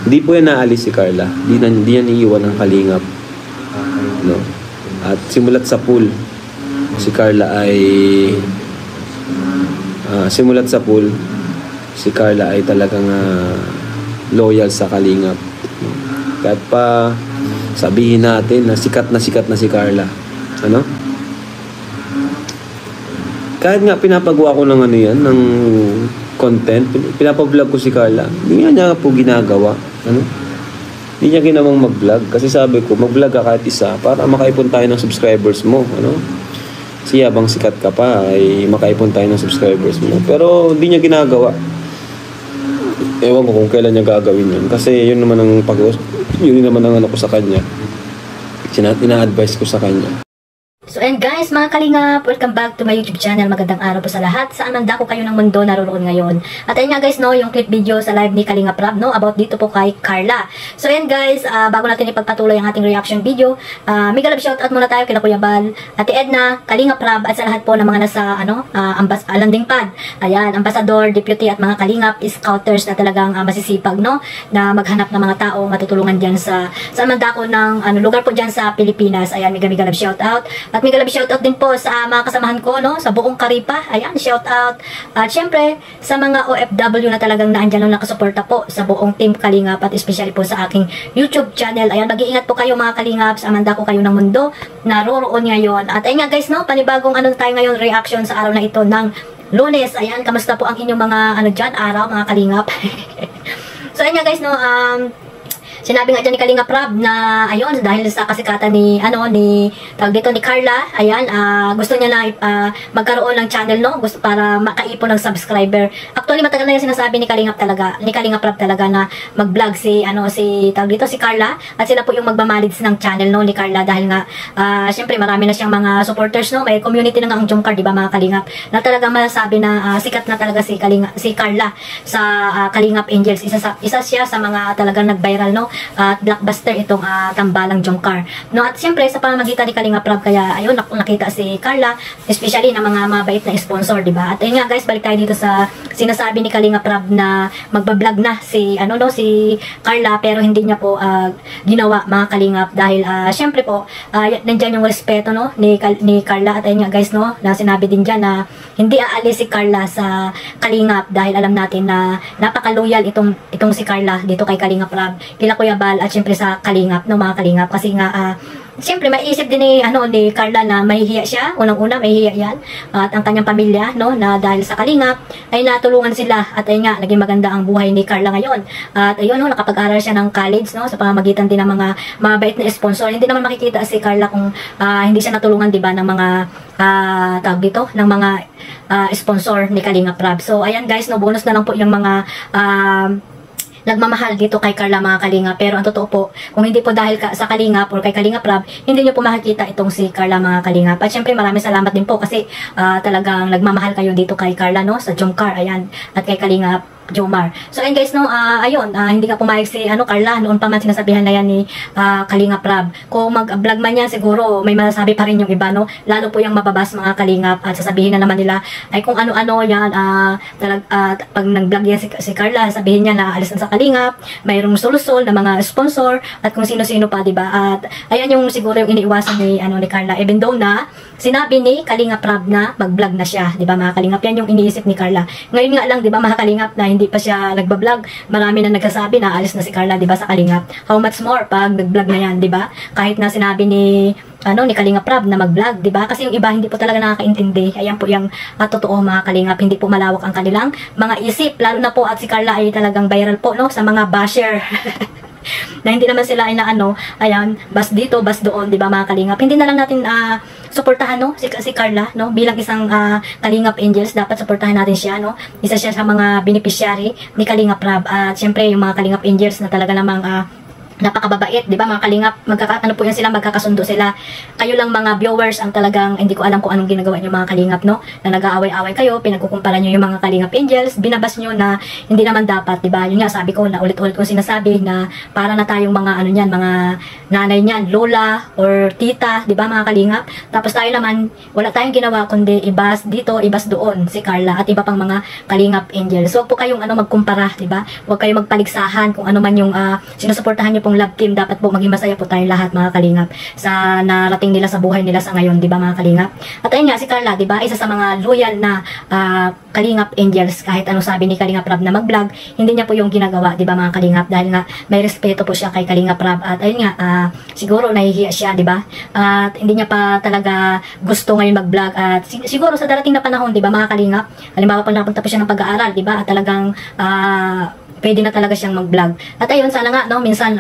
Hindi po yan naalis si Carla. Hindi yan iiwan ng kalingap. No? At simulat sa pool, si Carla ay talagang loyal sa kalingap. No? Kahit pa sabihin natin na sikat na si Carla. Ano? Kahit nga pinapagawa ko ng ng content, pinapablog ko si Carla, hindi niya po ginagawa. Ano? Hindi niya ginawang mag-vlog. Kasi sabi ko, mag-vlog ka kahit isa para makaipon tayo ng subscribers mo. Ano? Kasi habang sikat ka pa, ay makaipon tayo ng subscribers mo. Pero hindi niya ginagawa. Ewan ko kung kailan niya gagawin yun. Kasi yun naman ang yun naman ang ko sa kanya. Ina-advise ko sa kanya. So and guys, mga kalingap, welcome back to my YouTube channel. Magandang araw po sa lahat. Saan man dako kayo ng mundo naroon ngayon. At ayun nga guys, no, yung clip video sa live ni Kalingap Rab, no, about dito po kay Carla. So and guys, bago natin ipagpatuloy ang ating reaction video, mega love shoutout muna tayo kina Kuya Bal, Ate Edna, Kalingap Rab, at sa lahat po ng mga nasa landing pad. Ayan, ambassador, deputy at mga kalingap, scouters na talagang masisipag, no, na maghanap ng mga tao matutulungan diyan sa saan man dako ng lugar po diyan sa Pilipinas. Ayan, mega love shoutout. At mega love shoutout din po sa mga kasamahan ko, no, sa buong Karipa. Ayan, shoutout. At syempre, sa mga OFW na talagang naandyan lang nakasuporta po sa buong team Kalingap at especially po sa aking YouTube channel. Ayan, mag-iingat po kayo mga Kalingap sa amanda ko kayo ng mundo naroroon ngayon. At ayun nga guys, no, panibagong tayo ngayon reaction sa araw na ito ng Lunes. Ayan, kamusta po ang inyong mga dyan, araw, mga Kalingap? So ayun nga guys, no, sinabi nga dyan ni Kalingap Rab na ayun, dahil sa kasikatan ni tawag dito ni Carla, ayan, gusto niya na magkaroon ng channel, no, gusto para makaipon ng subscriber. Actually matagal na yung sinasabi ni Kalingap Rab talaga na mag-vlog si tawag dito si Carla, at sila po yung magmamalids ng channel, no, ni Carla, dahil nga syempre marami na siyang mga supporters, no, may community na nga ang Jomcar, di ba mga Kalingap, na talagang masasabi na sikat na talaga si Carla sa Kalingap Angels. Isa siya sa mga talagang nag-viral, no, at blockbuster itong Tambalang Jomcar. No, at siyempre sa pamamagitan ni Kalingap Rab, kaya ayun, nakita si Carla, especially ng mga mabait na sponsor, di ba? At ayun nga guys, balik tayo dito sa sinasabi ni Kalingap Rab na magba-vlog na si Carla, pero hindi niya po ginawa, mga Kalingap, dahil siyempre po nandiyan yung respeto, no, ni Carla. At ayun nga guys, no, na sinabi din diyan na hindi aalis si Carla sa Kalingap dahil alam natin na napaka-loyal itong si Carla dito kay Kalingap Rab, kila Kuya Bal, at syempre sa Kalingap, no, mga Kalingap, kasi nga siyempre maiisip din ni Carla na mahihiya siya. Unang-una mahihiya yan, at ang kanyang pamilya, no, na dahil sa Kalingap ay natulungan sila. At ayun nga, naging maganda ang buhay ni Carla ngayon. At ayun, no, nakapag-aral siya ng college, no, sa pamamagitan din ng mga mabait na sponsor. Hindi naman makikita si Carla kung hindi siya natulungan, di ba, ng mga tawag dito, ng mga sponsor ni Kalingap Rab. So ayan guys, no, bonus na lang po yung mga nagmamahal dito kay Carla, mga Kalingap. Pero ang totoo po, kung hindi po dahil sa Kalingap or kay Kalingap Rab, hindi nyo po makikita itong si Carla, mga Kalingap. At syempre maraming salamat din po kasi talagang nagmamahal kayo dito kay Carla, no, sa Jomcar, ayan, at kay Kalingap Jomar. So ayun guys, no, ayun, hindi ka pumayag si Carla, noon pa man sinasabihan na yan ni Kalingap Rab. Kung mag-vlog man yan, siguro may masasabi pa rin yung iba, no, lalo po yung mababas, mga Kalingap, at sasabihin na naman nila ay kung ano-ano yan, pag nag-vlog yan si Carla, sabihin niya na alis na sa Kalingap, mayroong solusol na mga sponsor at kung sino-sino pa, diba? At ayan yung siguro yung iniiwasan ni Carla, even though na sinabi ni Kalingap Rab na mag-vlog na siya, diba, mga Kalingap? Yan yung iniisip ni Carla. Ngayon nga lang, diba, mga Kalingap, na hindi pa siya nagba-vlog, marami na nagsasabi na alis na si Carla, diba, sa Kalingap. How much more pag nag-vlog na yan, diba? Kahit na sinabi ni Kalingap Rab na mag-vlog, diba? Kasi yung iba hindi po talaga nakakaintindi. Ayan po yung totoo, mga Kalingap, hindi po malawak ang kanilang mga isip, lalo na po at si Carla ay talagang viral po, no, sa mga basher. Na hindi naman sila ay ayan, bas dito, bas doon, diba, mga Kalingap? Hindi na lang natin suportahan, no, si Carla, no, bilang isang Kalingap Angels, dapat suportahan natin siya, no. Isa siya sa mga beneficiary ni Kalingap Rab. At syempre yung mga Kalingap Angels na talaga namang napakababait, di ba mga kalingap, ano po yan sila, magkakasundo sila. Kayo lang mga viewers ang talagang hindi ko alam kung anong ginagawa niyo mga kalingap, no, na nag-aaway-away kayo, pinagkukumpara niyo yung mga kalingap angels, binabas niyo na hindi naman dapat, di ba? Yun nga, sabi ko na ulit-ulit kong sinasabi na para na tayong mga ano niyan, mga nanay niyan, lola or tita, di ba mga kalingap? Tapos tayo naman, wala tayong ginawa kundi ibas dito, ibas doon si Carla at iba pang mga kalingap angels. So, huwag po kayong magkumpara, di ba? Huwag kayong magpaligsahan kung ano man yung sinusuportahan niyo pong love team. Dapat po maging masaya po tayong lahat mga kalingap sa narating nila sa buhay nila sa ngayon, di ba mga kalingap? At ayun nga, si Carla, di ba, isa sa mga loyal na kalingap angels, kahit ano sabi ni Kalingap Rab na mag-vlog, hindi niya po yung ginagawa, di ba mga kalingap? Dahil nga may respeto po siya kay Kalingap Rab. At ayun nga, siguro nahihiya siya, di ba? At hindi niya pa talaga gusto ngayon mag-vlog. At siguro sa darating na panahon, di ba mga kalingap? Halimbawa pag nakapunta po siya ng pag-aaral, di ba? At talagang pwede na talaga siyang mag-vlog. At ayun, sana nga, no, minsan,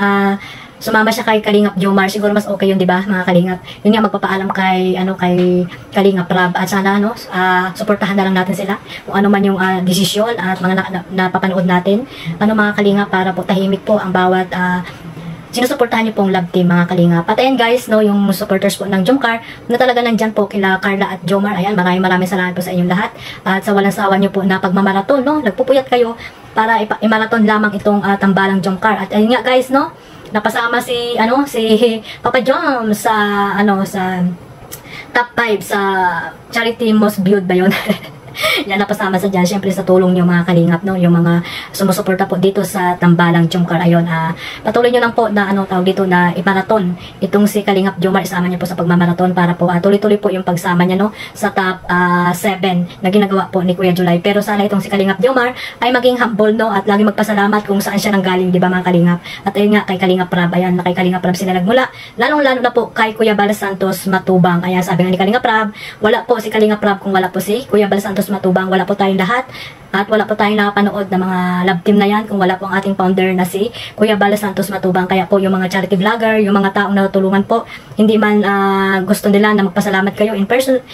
sumama siya kay Kalingap Jomar, siguro mas okay yun, di ba, mga kalingap? Yun nga, magpapaalam kay, kay Kalingap Rab, at sana, suportahan na lang natin sila, kung ano man yung desisyon at mga napapanood natin, mga kalingap, para po tahimik po ang bawat, sinusuportahan niyo pong love team mga kalingap. At ayan guys, no, yung supporters po ng Jomcar na talaga nandyan po kila Carla at Jomar. Ayan, maraming salamat po sa inyong lahat. At sa walang sawa niyo po na pagmamaraton, no, nagpupuyat kayo para imaraton lamang itong tambalang Jomcar. At ayun nga guys, no, napasama si Papa Jom sa sa top 5 sa charity most viewed ba yun? Yan, napasama sa dyan, syempre sa tulong nyo mga kalingap, no, yung mga sumusuporta po dito sa tambalang Jomcar. Ayun, patuloy nyo lang po na tawag dito na imaraton itong si Kalingap Jomar, isama nyo po sa pagmamaraton para po tuloy-tuloy po yung pagsama niya, no, sa top 7 na ginagawa po ni Kuya July. Pero sana itong si Kalingap Jomar ay maging humble, no, at lagi magpasalamat kung saan siya nanggaling, di ba mga kalingap? At ayun nga, kay Kalingap Rab, ayan, kay Kalingap Rab sila nagmula, lalong-lalo na po kay Kuya Bal Santos Matubang. Ayan, sabi nga ni Kalingap Rab, wala po si Kalingap Rab kung wala po si Kuya Bal Santos Matubang, wala po tayong lahat at wala po tayong nakapanood na mga love team na yan kung wala po ang ating founder na si Kuya Bal Santos Matubang. Kaya po yung mga charity vlogger, yung mga taong natutulungan po, hindi man gusto nila na magpasalamat kayo in person,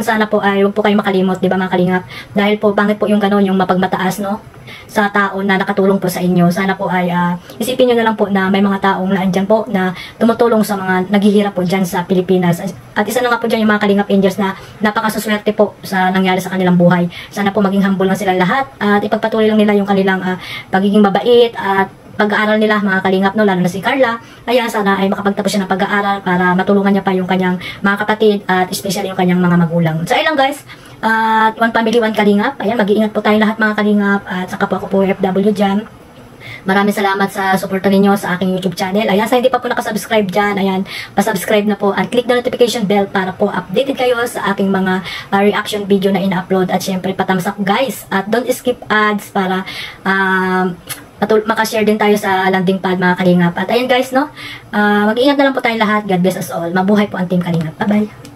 sana po ay huwag po kayo makalimot, di ba mga kalingap? Dahil po pangit po yung gano'n, yung mapagmataas, no, sa tao na nakatulong po sa inyo. Sana po ay isipin nyo na lang po na may mga taong naandyan po na tumutulong sa mga naghihirap po dyan sa Pilipinas. At isa na nga po dyan yung mga Kalingap Angels na napakasuswerte po sa nangyari sa kanilang buhay. Sana po maging humble lang silang lahat at ipagpatuloy lang nila yung kanilang pagiging mabait at pag-aaral nila mga kalingap, no, lalo na si Carla. Kaya sana ay makapagtapos siya ng pag-aaral para matulungan niya pa yung kanyang mga kapatid at especially yung kanyang mga magulang. So ayun lang guys, one family, one kalingap. Ayan, mag-iingat po tayo lahat mga kalingap at saka po ako po FW dyan. Maraming salamat sa suporta ninyo sa aking YouTube channel. Ayan, sa hindi pa po nakasubscribe dyan, ayan, pasubscribe na po at click the notification bell para po updated kayo sa aking mga reaction video na ina-upload. At syempre, patthumbs up guys. At don't skip ads para makashare din tayo sa landing pad mga kalingap. At ayun guys, no, mag-iingat na lang po tayong lahat. God bless us all. Mabuhay po ang Team Kalingap. Bye-bye.